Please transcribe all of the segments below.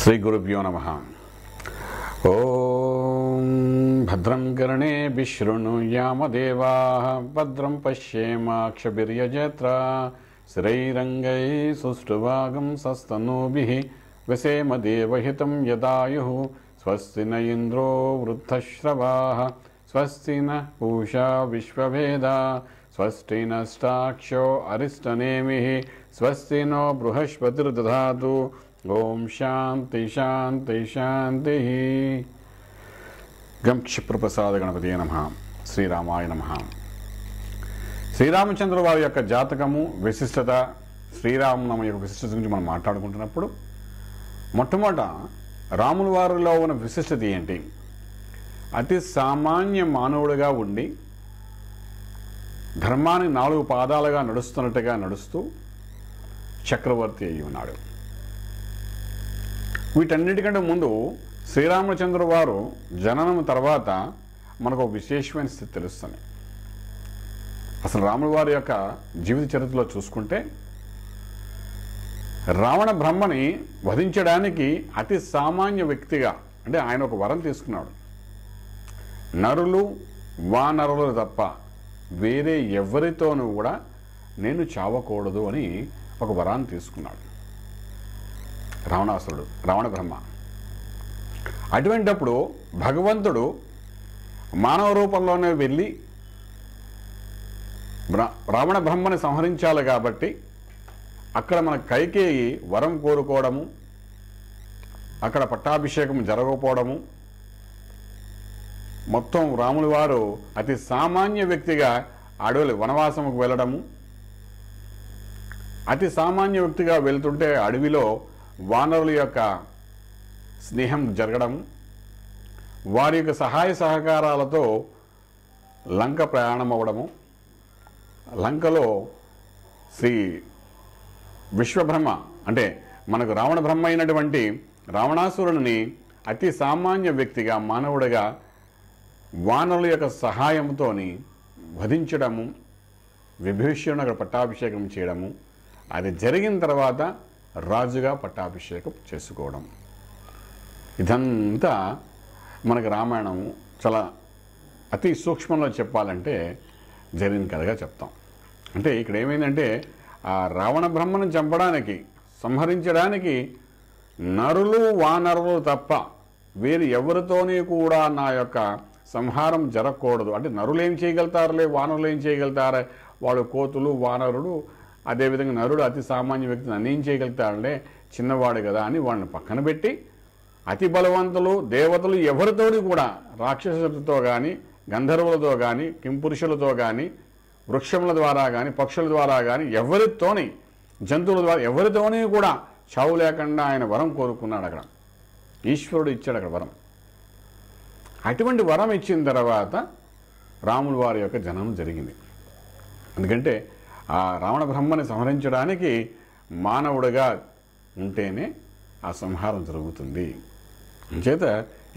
శ్రీ గురుభ్యో నమః. ఓం భద్రం కర్ణేభిః శృణుయామదేవాః భద్రం పశ్యేమాక్షభిర్యజత్రా స్థిరైరంగైః సుష్ఠువాగం సస్తనూభిః వ్యసేమ దేవహితం యదాయుః. స్వస్తి న ఇంద్రో వృద్ధశ్రవాః స్వస్తి న పూషా విశ్వవేదాః స్వస్తి నష్టాక్షో అరిష్టనేమిః స్వస్తి నో బృహస్పతిర్దధాతు. ఓం శాంతి శాంతి శాంతి. గం క్షిప్రప్రసాద గణపతి నమః. శ్రీరామాయ నమః. శ్రీరామచంద్ర వారి యొక్క జాతకము విశిష్టత, శ్రీరామనామ యొక్క విశిష్టత గురించి మనం మాట్లాడుకుంటున్నప్పుడు మొట్టమొదట రాముల వారిలో ఉన్న విశిష్టత ఏంటి? అతి సామాన్య మానవుడిగా ఉండి ధర్మాన్ని 4 పాదాలుగా నడుస్తున్నట్టుగా నడుస్తూ చక్రవర్తి అయి ఉన్నాడు. వీటన్నిటికంటే ముందు శ్రీరామచంద్ర వారు జననం తర్వాత మనకు ఒక విశేషమైన స్థితి తెలుస్తుంది. అసలు రాముల వారి యొక్క జీవిత చరిత్రలో చూసుకుంటే రావణ బ్రహ్మని వధించడానికి అతి సామాన్య వ్యక్తిగా, అంటే ఆయన ఒక వరం తీసుకున్నాడు. నరులు వానరులు తప్ప వేరే ఎవరితోనూ కూడా నేను చావకూడదు అని ఒక వరాన్ని తీసుకున్నాడు రావణాసురుడు, రావణ బ్రహ్మ. అటువంటప్పుడు భగవంతుడు మానవ రూపంలోనే వెళ్ళి రావణ బ్రహ్మని సంహరించాలి కాబట్టి అక్కడ మన కైకేయి వరం కోరుకోవడము, అక్కడ పట్టాభిషేకం జరగకపోవడము, మొత్తం రాముల వారు అతి సామాన్య వ్యక్తిగా అడవులు వనవాసముకు వెళ్ళడము, అతి సామాన్య వ్యక్తిగా వెళ్తుంటే అడవిలో వానరుల యొక్క స్నేహం జరగడము, వారి యొక్క సహాయ సహకారాలతో లంక ప్రయాణం అవ్వడము, లంకలో శ్రీ విశ్వబ్రహ్మ అంటే మనకు రావణ బ్రహ్మ అయినటువంటి రావణాసురుడిని అతి సామాన్య వ్యక్తిగా మానవుడిగా వానరుల యొక్క సహాయంతో వధించడము, విభీషణుడు అక్కడ పట్టాభిషేకం చేయడము, అది జరిగిన తర్వాత రాజుగా పట్టాభిషేకం చేసుకోవడం. ఇదంతా మనకు రామాయణము చాలా అతి సూక్ష్మంలో చెప్పాలంటే జరిగిన కథగా చెప్తాం. అంటే ఇక్కడ ఏమైందంటే ఆ రావణ బ్రహ్మను చంపడానికి, సంహరించడానికి నరులు వానరులు తప్ప వేరు ఎవరితోని కూడా నా యొక్క సంహారం జరగకూడదు. అంటే నరులు ఏం చేయగలుగుతారులే, వానరులు ఏం చేయగలుగుతారే, వాళ్ళు కోతులు వానరుడు, అదేవిధంగా నరుడు అతి సామాన్య వ్యక్తిని అన్నేం చేయగలుగుతాడులే, చిన్నవాడు కదా అని వాళ్ళని పక్కన పెట్టి అతి బలవంతులు దేవతలు ఎవరితోని కూడా రాక్షసులతో కానీ గంధర్వులతో కానీ కింపురుషులతో కానీ వృక్షముల ద్వారా కానీ పక్షుల ద్వారా కానీ ఎవరితోని జంతువుల ద్వారా ఎవరితోని కూడా చావు లేకుండా ఆయన వరం కోరుకున్నాడు. అక్కడ ఈశ్వరుడు ఇచ్చాడు అక్కడ వరం. అటువంటి వరం ఇచ్చిన తర్వాత రాముల వారి యొక్క జననం జరిగింది. ఎందుకంటే ఆ రావణ బ్రహ్మని సంహరించడానికి మానవుడిగా ఉంటేనే ఆ సంహారం జరుగుతుంది. అంచేత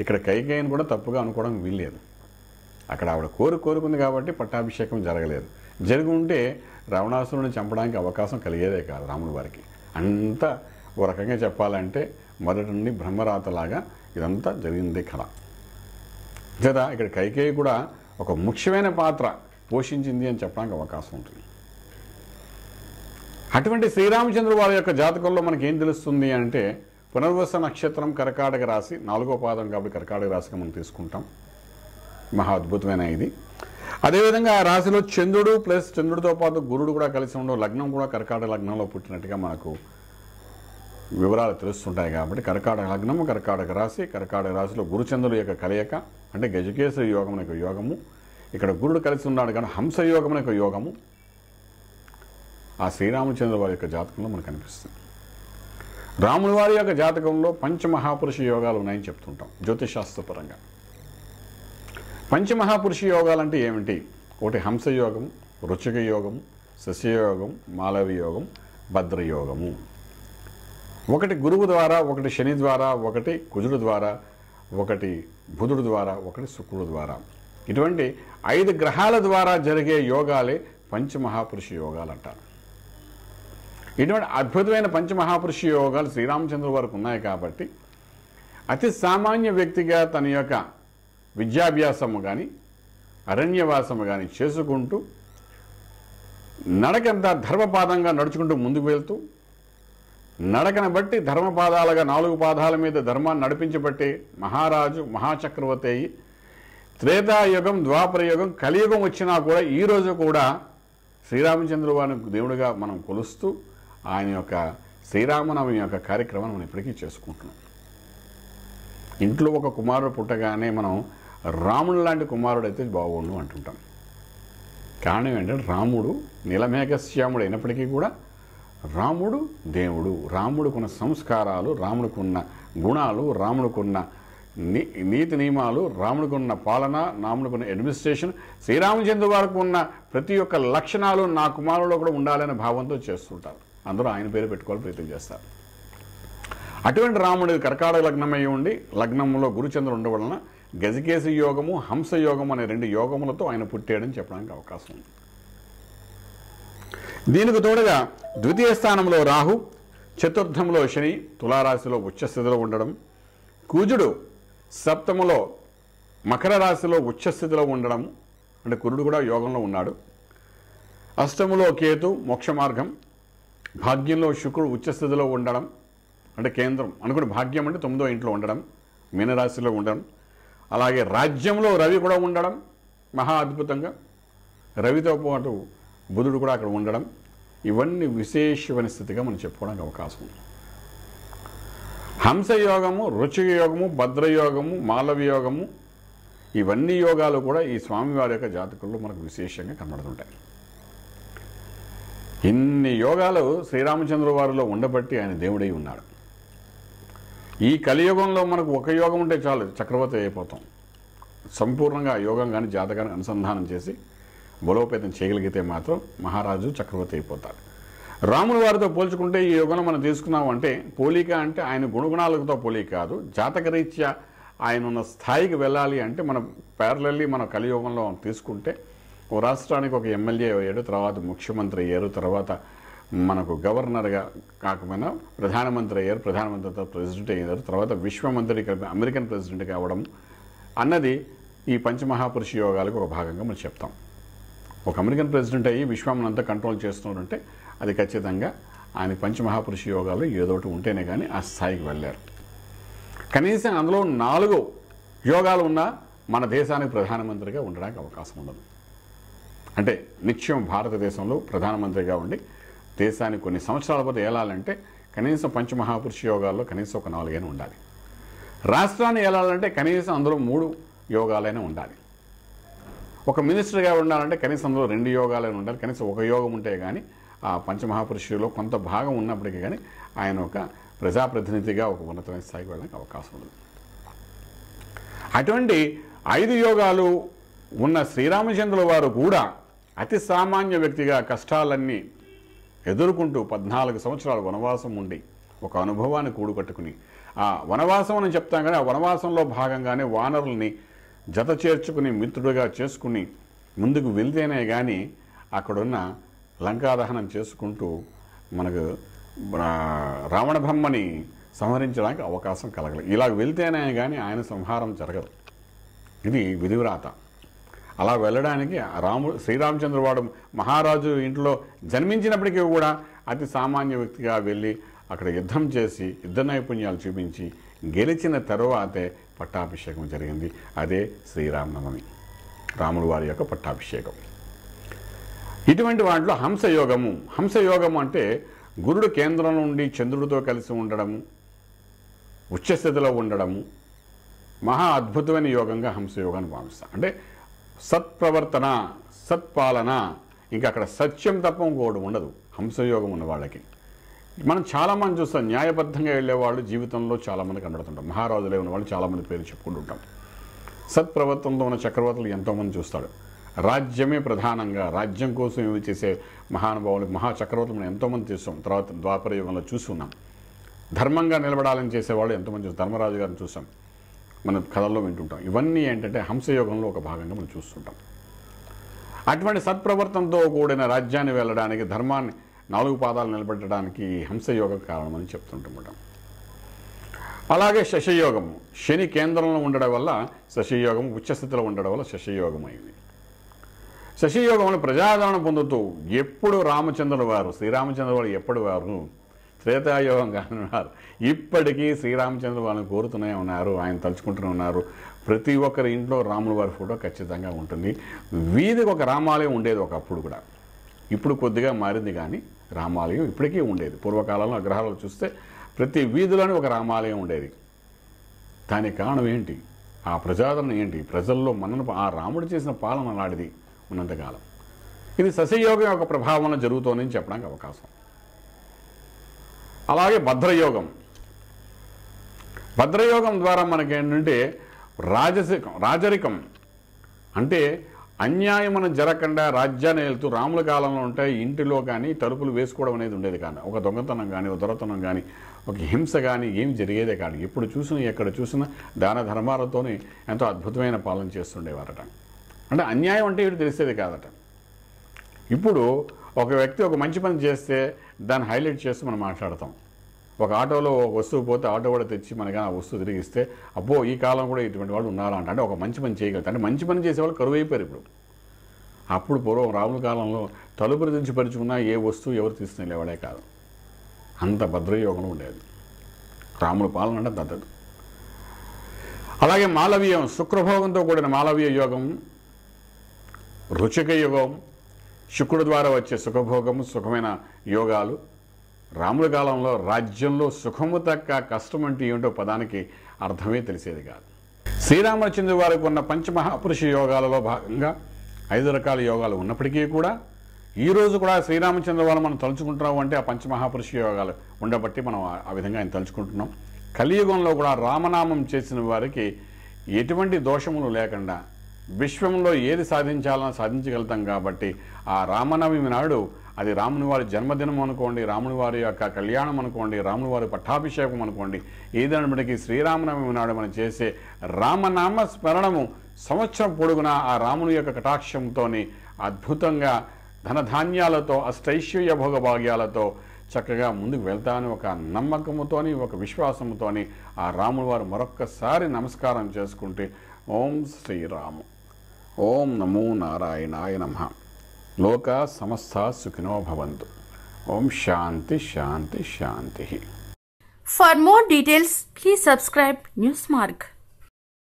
ఇక్కడ కైకేయిని కూడా తప్పుగా అనుకోవడం వీల్లేదు. అక్కడ ఆవిడ కోరుకుంది కాబట్టి పట్టాభిషేకం జరగలేదు. జరిగి ఉంటే రావణాసురుడిని చంపడానికి అవకాశం కలిగేదే కాదు రాముల వారికి. అంతా ఓ రకంగా చెప్పాలంటే మొదటి నుండి బ్రహ్మరాతలాగా ఇదంతా జరిగింది కథ. చేత ఇక్కడ కైకేయి కూడా ఒక ముఖ్యమైన పాత్ర పోషించింది అని చెప్పడానికి అవకాశం ఉంటుంది. అటువంటి శ్రీరామచంద్ర వారి యొక్క జాతకంలో మనకి ఏం తెలుస్తుంది అంటే పునర్వస నక్షత్రం కర్కాటక రాశి 4వ పాదం కాబట్టి కర్కాటక రాశిగా మనం తీసుకుంటాం. మహా అద్భుతమైన ఇది. అదేవిధంగా ఆ రాశిలో చంద్రుడు ప్లస్ చంద్రుడితో పాటు గురుడు కూడా కలిసి ఉండవు. లగ్నం కూడా కర్కాటక లగ్నంలో పుట్టినట్టుగా మనకు వివరాలు తెలుస్తుంటాయి. కాబట్టి కర్కాటక లగ్నము, కర్కాటక రాశి, కర్కాటక రాశిలో గురుచంద్రుల యొక్క కలయిక అంటే గజకేసరి యోగం యొక్క యోగము, ఇక్కడ గురుడు కలిసి ఉన్నాడు కానీ హంసయోగం యొక్క యోగము ఆ శ్రీరామచంద్ర వారి యొక్క జాతకంలో మనకు కనిపిస్తుంది. రాముల వారి యొక్క జాతకంలో పంచమహాపురుష యోగాలు ఉన్నాయని చెప్తుంటాం జ్యోతిషాస్త్రపరంగా. పంచమహాపురుష యోగాలు అంటే ఏమిటి? ఒకటి హంసయోగము, రుచిక యోగము, శశయోగం, మాలవి యోగం, భద్రయోగము. ఒకటి గురువు ద్వారా, ఒకటి శని ద్వారా, ఒకటి కుజుడు ద్వారా, ఒకటి బుధుడు ద్వారా, ఒకటి శుక్రుడు ద్వారా. ఇటువంటి 5 గ్రహాల ద్వారా జరిగే యోగాలే పంచమహాపురుష యోగాలు అంటారు. ఇటువంటి అద్భుతమైన పంచమహాపురుష యోగాలు శ్రీరామచంద్ర వారికి ఉన్నాయి కాబట్టి అతి సామాన్య వ్యక్తిగా తన యొక్క విద్యాభ్యాసము కానీ అరణ్యవాసము కానీ చేసుకుంటూ నడకంతా ధర్మపాదంగా నడుచుకుంటూ ముందుకు వెళ్తూ నడకను బట్టి ధర్మపాదాలుగా 4 పాదాల మీద ధర్మాన్ని నడిపించబట్టి మహారాజు మహాచక్రవర్తి అయ్యి త్రేతాయుగం ద్వాపరయుగం కలియుగం వచ్చినా కూడా ఈరోజు కూడా శ్రీరామచంద్ర వారిని దేవుడిగా మనం కొలుస్తూ ఆయన యొక్క శ్రీరామనవమి యొక్క కార్యక్రమాన్ని మనం ఇప్పటికీ చేసుకుంటున్నాం. ఇంట్లో ఒక కుమారుడు పుట్టగానే మనం రాముడు లాంటి కుమారుడు అయితే బాగుండు అంటుంటాం. కారణం ఏంటంటే రాముడు నీలమేఘశ్యాముడు అయినప్పటికీ కూడా రాముడు దేవుడు, రాముడికున్న సంస్కారాలు, రాముడికున్న గుణాలు, రాముడికున్న నీతి నియమాలు, రాముడికున్న పాలన, రాముడికున్న అడ్మినిస్ట్రేషన్, శ్రీరామచంద్ర వారికి ఉన్న ప్రతి ఒక్క లక్షణాలు నా కుమారులో కూడా ఉండాలనే భావంతో చేస్తుంటారు. అందరూ ఆయన పేరు పెట్టుకోవాలి ప్రయత్నం చేస్తారు. అటువంటి రాముడి కర్కాటక లగ్నమై ఉండి లగ్నంలో గురుచంద్రుడు ఉండడం వలన గజకేసి యోగము, హంస యోగము అనే 2 యోగములతో ఆయన పుట్టాడని చెప్పడానికి అవకాశం ఉంది. దీనికి తోడుగా ద్వితీయ స్థానంలో రాహు, చతుర్థంలో శని తులారాశిలో ఉచ్చస్థితిలో ఉండడం, కుజుడు సప్తములో మకర రాశిలో ఉచ్చస్థితిలో ఉండడం, అంటే కురుడు కూడా యోగంలో ఉన్నాడు. అష్టములో కేతు మోక్ష మార్గం, భాగ్యంలో శుక్రుడు ఉచ్చస్థితిలో ఉండడం, అంటే కేంద్రం అనుకుని భాగ్యం అంటే 9వ ఇంట్లో ఉండడం, మీనరాశిలో ఉండడం. అలాగే రాజ్యంలో రవి కూడా ఉండడం మహా అద్భుతంగా, రవితో పాటు బుధుడు కూడా అక్కడ ఉండడం, ఇవన్నీ విశేషమైన స్థితిగా మనం చెప్పుకోవడానికి అవకాశం ఉంది. హంసయోగము, రుచిక యోగము, భద్రయోగము, మాలవ యోగము, ఇవన్నీ యోగాలు కూడా ఈ స్వామివారి యొక్క జాతకుల్లో మనకు విశేషంగా కనబడుతుంటాయి. ఇన్ని యోగాలు శ్రీరామచంద్ర వారిలో ఉండబట్టి ఆయన దేవుడై ఉన్నాడు. ఈ కలియుగంలో మనకు ఒక యోగం ఉంటే చాలు చక్రవర్తి అయిపోతాం. సంపూర్ణంగా యోగం కానీ జాతకాన్ని అనుసంధానం చేసి బలోపేతం చేయగలిగితే మాత్రం మహారాజు చక్రవర్తి అయిపోతారు. రాముల వారితో పోల్చుకుంటే ఈ యోగంలో మనం తీసుకున్నామంటే పోలిక అంటే ఆయన గుణగుణాలతో పోలిక కాదు, జాతకరీత్యా ఆయన ఉన్న స్థాయికి వెళ్ళాలి అంటే మనం ప్యారలల్లీ మన కలియుగంలో తీసుకుంటే ఓ రాష్ట్రానికి ఒక ఎమ్మెల్యే అయ్యాడు, తర్వాత ముఖ్యమంత్రి అయ్యారు, తర్వాత మనకు గవర్నర్గా కాకపోయినా ప్రధానమంత్రి అయ్యారు, ప్రధానమంత్రితో ప్రెసిడెంట్ అయ్యారు, తర్వాత విశ్వమంత్రి అమెరికన్ ప్రెసిడెంట్ కావడం అన్నది ఈ పంచమహాపురుష యోగాలకు ఒక భాగంగా మనం చెప్తాం. ఒక అమెరికన్ ప్రెసిడెంట్ అయ్యి విశ్వామనంతా కంట్రోల్ చేస్తున్నాడంటే అది ఖచ్చితంగా ఆయన పంచమహాపురుష యోగాలు ఏదో ఒకటి ఉంటేనే కానీ ఆ స్థాయికి వెళ్ళారు. కనీసం అందులో 4 యోగాలు ఉన్నా మన దేశానికి ప్రధానమంత్రిగా ఉండడానికి అవకాశం ఉండదు. అంటే నిత్యం భారతదేశంలో ప్రధానమంత్రిగా ఉండి దేశానికి కొన్ని సంవత్సరాల పాటు ఏలాలంటే కనీసం పంచమహాపురుష యోగాల్లో కనీసం ఒక 4 అయినా ఉండాలి. రాష్ట్రాన్ని ఏలాలంటే కనీసం అందులో 3 యోగాలైనా ఉండాలి. ఒక మినిస్టర్గా ఉండాలంటే కనీసం అందులో 2 యోగాలైనా ఉండాలి. కనీసం ఒక యోగం ఉంటే కానీ ఆ పంచమహాపురుషులో కొంత భాగం ఉన్నప్పటికీ కానీ ఆయన ఒక ప్రజాప్రతినిధిగా ఒక ఉన్నతమైన స్థాయికి వెళ్ళడానికి అవకాశం ఉంది. అటువంటి 5 యోగాలు ఉన్న శ్రీరామచంద్రుల వారు కూడా అతి సామాన్య వ్యక్తిగా కష్టాలన్నీ ఎదుర్కొంటూ 14 సంవత్సరాలు వనవాసం ఉండి ఒక అనుభవాన్ని కూడుకట్టుకుని ఆ వనవాసం అని చెప్తాం కానీ ఆ వనవాసంలో భాగంగానే వానరుల్ని జత చేర్చుకుని మిత్రుడిగా చేసుకుని ముందుకు వెళ్తేనే కానీ అక్కడున్న లంకాదహనం చేసుకుంటూ మనకు రావణ బ్రహ్మని సంహరించడానికి అవకాశం కలగలేదు. ఇలా వెళ్తేనే కానీ ఆయన సంహారం జరగదు. ఇది విధివ్రాత. అలా వెళ్ళడానికి శ్రీరామచంద్రవాడు మహారాజు ఇంట్లో జన్మించినప్పటికీ కూడా అతి సామాన్య వ్యక్తిగా వెళ్ళి అక్కడ యుద్ధం చేసి యుద్ధ నైపుణ్యాలు చూపించి గెలిచిన తరువాతే పట్టాభిషేకం జరిగింది. అదే శ్రీరామనవమి, రాముడు వారి యొక్క పట్టాభిషేకం. ఇటువంటి వాటిలో హంసయోగము అంటే గురుడు కేంద్రం నుండి చంద్రుడితో కలిసి ఉండడము, ఉచ్చస్థితిలో ఉండడము మహా అద్భుతమైన యోగంగా హంసయోగాన్ని భావిస్తాం. అంటే సత్ప్రవర్తన, సత్పాలన, ఇంకా అక్కడ సత్యం తప్ప ఇంకోటి ఉండదు హంసయోగం ఉన్న వాళ్ళకి. మనం చాలామంది చూస్తాం, న్యాయబద్ధంగా వెళ్ళేవాళ్ళు జీవితంలో చాలామంది కనబడుతుంటాం. మహారాజులే ఉన్నవాళ్ళు చాలామంది పేరు చెప్పుకుంటుంటాం. సత్ప్రవర్తనలో ఉన్న చక్రవర్తులు ఎంతోమంది చూస్తాడు. రాజ్యమే ప్రధానంగా రాజ్యం కోసం ఏమి చేసే మహానుభావులు మహాచక్రవర్తులు మనం ఎంతోమంది చూస్తాం. తర్వాత ద్వాపర యుగంలో చూస్తున్నాం. ధర్మంగా నిలబడాలని చేసేవాళ్ళు ఎంతోమంది చూస్తాం. ధర్మరాజు గారిని చూస్తాం, మనం కథల్లో వింటుంటాం. ఇవన్నీ ఏంటంటే హంసయోగంలో ఒక భాగంగా మనం చూస్తుంటాం. అటువంటి సత్ప్రవర్తనతో కూడిన రాజ్యాన్ని వెళ్ళడానికి, ధర్మాన్ని 4 పాదాలు నిలబెట్టడానికి హంసయోగం కారణమని చెప్తుంటాం. అలాగే శశయోగం, శని కేంద్రంలో ఉండడం వల్ల శశయోగం, ఉచ్చస్థితిలో ఉండడం వల్ల శశయోగం అయింది. శశయోగంలో ప్రజాదరణ పొందుతూ ఎప్పుడు రామచంద్రుడు వారు, శ్రీరామచంద్రుడు వారు ఎప్పుడు వారు త్రేతాయోగం కానీ వారు ఇప్పటికీ శ్రీరామచంద్రుడు వారిని కోరుతూనే ఉన్నారు, ఆయన తలుచుకుంటూనే ఉన్నారు. ప్రతి ఒక్కరి ఇంట్లో రాముల వారి ఫోటో ఖచ్చితంగా ఉంటుంది. వీధికి ఒక రామాలయం ఉండేది ఒకప్పుడు కూడా, ఇప్పుడు కొద్దిగా మారింది కానీ రామాలయం ఇప్పటికీ ఉండేది. పూర్వకాలంలో అగ్రహాలు చూస్తే ప్రతి వీధిలోనే ఒక రామాలయం ఉండేది. దానికి కారణం ఏంటి? ఆ ప్రజాదరణ ఏంటి? ప్రజల్లో మనను ఆ రాముడు చేసిన పాలన నాడిది ఉన్నంతకాలం. ఇది శశయోగం యొక్క ప్రభావంలో జరుగుతోందని చెప్పడానికి అవకాశం. అలాగే భద్రయోగం ద్వారా మనకేంటంటే రాజరికం అంటే అన్యాయం మనం జరగకుండా రాజ్యాన్ని వెళ్తూ రాముల కాలంలో ఉంటాయి. ఇంటిలో కానీ తలుపులు వేసుకోవడం అనేది ఉండేది కానీ, ఒక దొంగతనం కానీ, ఒక దొరతనం కానీ, ఒక హింస కానీ ఏమి జరిగేదే కానీ. ఎప్పుడు చూసినా ఎక్కడ చూసినా దాన ధర్మాలతోనే ఎంతో అద్భుతమైన పాలన చేస్తుండేవారట. అంటే అన్యాయం అంటే ఇటు తెలిసేది కాదట. ఇప్పుడు ఒక వ్యక్తి ఒక మంచి పని చేస్తే దాన్ని హైలైట్ చేస్తూ మనం మాట్లాడతాం. ఒక ఆటోలో ఒక వస్తువు పోతే ఆటో కూడా తెచ్చి మనకి ఆ వస్తువు తిరిగిస్తే అబ్బో ఈ కాలం కూడా ఇటువంటి వాళ్ళు ఉన్నారా అంటే ఒక మంచి పని చేయగలుగుతారు. అంటే మంచి పని చేసేవాళ్ళు కరువు అయిపోయారు ఇప్పుడు. అప్పుడు పూర్వం రాముల కాలంలో తలుపులు తెచ్చి పరుచుకున్నా ఏ వస్తువు ఎవరు తీసుకునేవాడే కాదు. అంత భద్రయోగం ఉండేది. రాముల పాలన అంటే దద్దదు. అలాగే మాలవీయం, శుక్రభోగంతో కూడిన మాలవీయ యోగం, రుచిక యోగం, శుక్రుడు ద్వారా వచ్చే సుఖభోగం, సుఖమైన యోగాలు. రాముల కాలంలో రాజ్యంలో సుఖము తక్క కష్టం అంటే ఏమిటో పదానికి అర్థమే తెలిసేది కాదు. శ్రీరామచంద్ర వారికి ఉన్న పంచమహాపురుష యోగాలలో భాగంగా 5 రకాల యోగాలు ఉన్నప్పటికీ కూడా ఈరోజు కూడా శ్రీరామచంద్ర వారు మనం తలుచుకుంటున్నాం అంటే ఆ పంచమహాపురుష యోగాలు ఉండబట్టి మనం ఆ విధంగా ఆయన తలుచుకుంటున్నాం. కలియుగంలో కూడా రామనామం చేసిన వారికి ఎటువంటి దోషములు లేకుండా విశ్వంలో ఏది సాధించాలన్నా సాధించగలుగుతాం. కాబట్టి ఆ రామనవమి నాడు అది రాముని వారి జన్మదినం అనుకోండి, రాముని వారి యొక్క కళ్యాణం అనుకోండి, రాముని వారి పట్టాభిషేకం అనుకోండి, ఏదైనప్పటికీ శ్రీరామనవమి నాడు మనం చేసే రామనామ స్మరణము సంవత్సరం పొడుగునా ఆ రాముని యొక్క కటాక్షంతో అద్భుతంగా ధనధాన్యాలతో అష్టైశ్వర్య భోగభాగ్యాలతో చక్కగా ముందుకు వెళ్తానని ఒక నమ్మకముతోని, ఒక విశ్వాసముతోని ఆ రాముని వారు మరొక్కసారి నమస్కారం చేసుకుంటే ఓం శ్రీరాము, ఓం నమో నారాయణాయ నమః, లోకా సమస్తా సుఖినో భవంతు, ఓం శాంతి శాంతి శాంతి. For more details, please subscribe Newsmark.